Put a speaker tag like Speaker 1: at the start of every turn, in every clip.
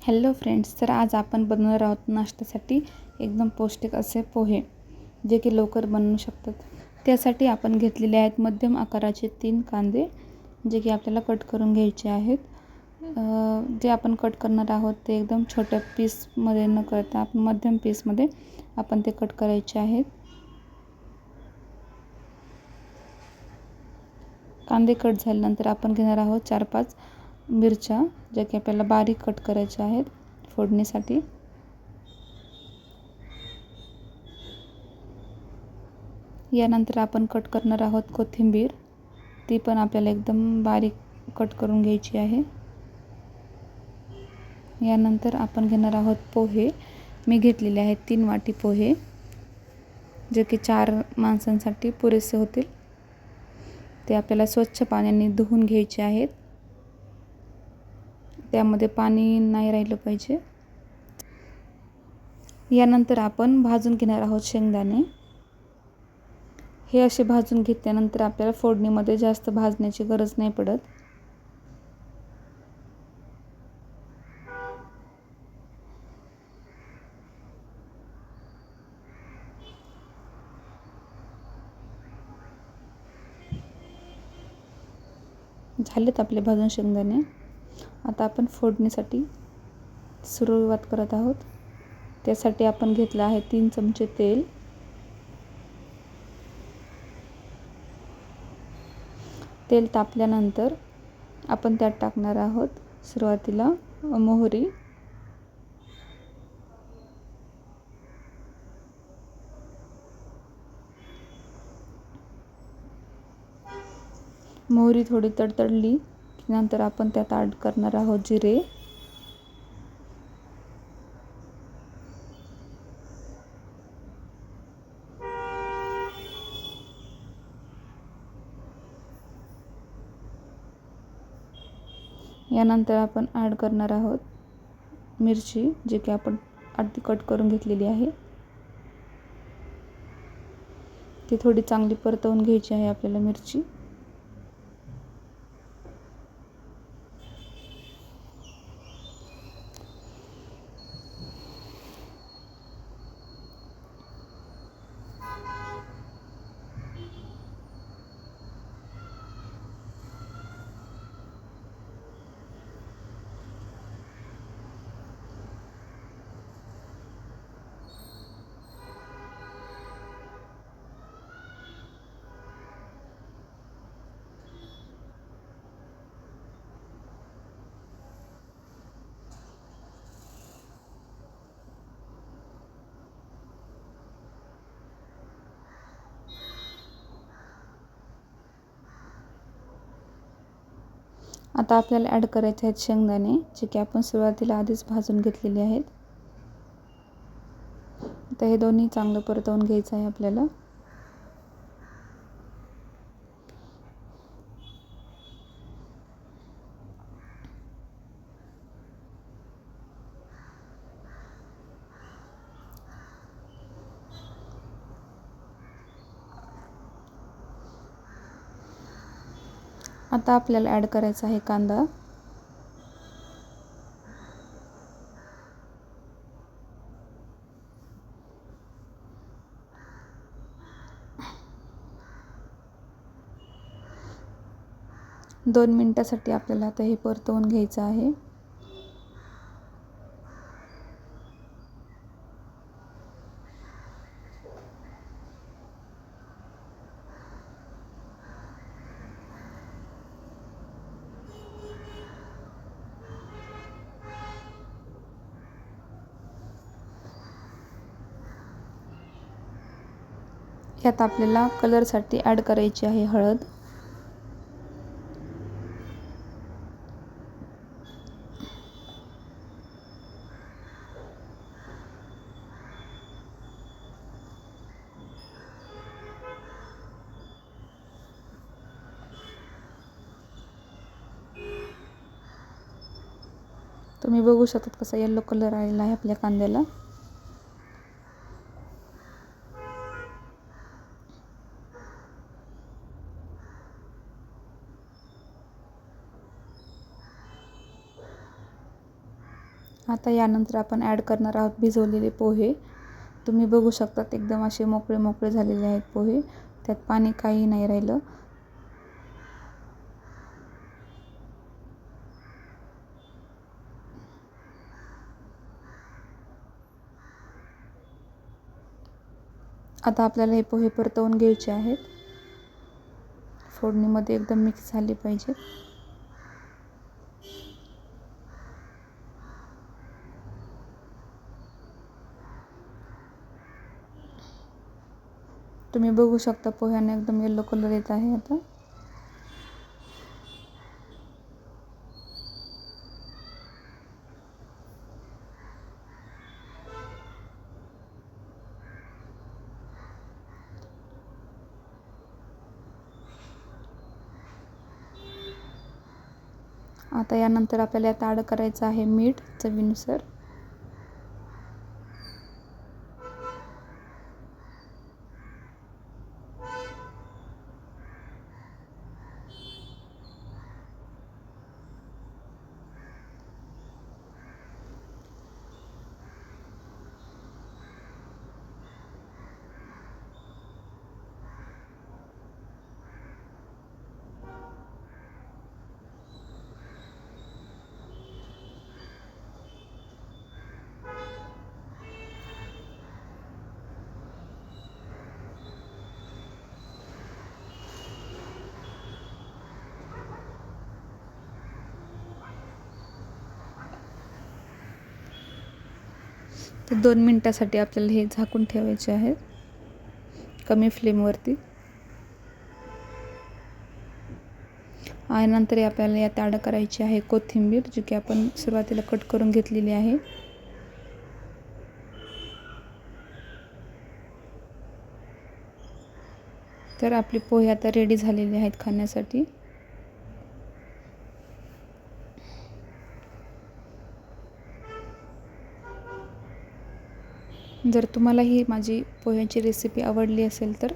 Speaker 1: Hello friends, तर आज आपण बनवणार आहोत नाश्त्यासाठी एकदम पौष्टिक असे पोहे, जे की लवकर बनवू शकतात. त्यासाठी आपण घेतलेले आहेत मध्यम आकाराचे 3 कांदे, जे की आपल्याला कट करून घ्यायचे आहेत. जे आपण कट करणार आहोत ते एकदम छोट्या पीसमध्ये न करता आपण मध्यम पीसमध्ये आपण ते कट करायचे आहेत. कांदे कट झाल्यानंतर आपण घेणार आहोत 4-5 मिरच्या, ज्या की आपल्याला बारीक कट करायच्या आहेत फोडणीसाठी. यानंतर आपण कट करणार आहोत कोथिंबीर, ती पण आपल्याला एकदम बारीक कट करून घ्यायची आहे. यानंतर आपण घेणार आहोत पोहे. मी घेतलेले आहेत 3 वाटी पोहे, जे की 4 माणसांसाठी पुरेसे होतील. ते आपल्याला स्वच्छ पाण्याने धुवून घ्यायचे आहेत. त्यामध्ये पाणी नाही राहिलं पाहिजे. यानंतर आपण भाजून घेणार आहोत शेंगदाणे. हे असे भाजून घेतल्यानंतर आपल्याला फोडणीमध्ये जास्त भाजण्याची गरज नाही पडत. झालेत आपले भाजून शेंगदाणे. आता आपण फोडणीसाठी सुरुवात करत आहोत. त्यासाठी आपण घेतलं आहे 3 चमचे तेल. तेल तापल्यानंतर आपण त्यात टाकणार आहोत सुरुवातीला मोहरी. मोहरी थोडी तडतडली की नंतर आपण त्यात ॲड करणार आहोत जिरे. यानंतर आपण ॲड करणार आहोत मिरची, जे की आपण अर्धी कट करून घेतलेली आहे. ती थोडी चांगली परतवून घ्यायची आहे आपल्याला मिरची. आता आपल्याला ॲड करायचे आहेत शेंगदाणे, जे की आपण सुरुवातीला आधीच भाजून घेतलेले आहेत. आता हे दोन्ही चांगलं परतवून घ्यायचं आहे आपल्याला. आता आपल्याला ॲड करायचा आहे कांदा. दोन मिनिटासाठी आपल्याला आता हे परतवून घ्यायचं आहे. यात आपल्याला कलरसाठी ॲड करायची आहे हळद. तुम्ही बघू शकता कसा येलो कलर आलेला आहे आपल्या कांद्याला. आता यानंतर आपण ॲड करणार आहोत भिजवलेले पोहे. तुम्ही बघू शकतात एकदम असे मोकळे मोकळे झालेले आहेत पोहे, त्यात पाणी काही नाही राहिलं. आता आपल्याला हे पोहे परतवून घ्यायचे आहेत. फोडणीमध्ये एकदम मिक्स झाले पाहिजे. तुम्ही बघू शकता पोह्यांना एकदम येलो कलर येत आहे आता. आता यानंतर आपल्याला यात ॲड करायचं आहे मीठ चवीनुसार. तर 2 मिनिटासाठी आपल्याला हे झाकून ठेवायचे आहे कमी फ्लेमवरती. आणि नंतर आपल्याला यात ॲड करायची आहे कोथिंबीर, जी की आपण सुरुवातीला कट करून घेतलेली आहे. तर आपले पोहे आता रेडी झालेले आहेत खाण्यासाठी. जर तुम्हाला ही माझी पोह्यांची रेसिपी आवडली असेल तर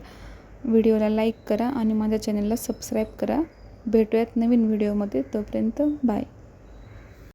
Speaker 1: व्हिडिओला लाईक करा आणि माझ्या चॅनलला सबस्क्राईब करा. भेटूयात नवीन व्हिडिओमध्ये. तोपर्यंत बाय.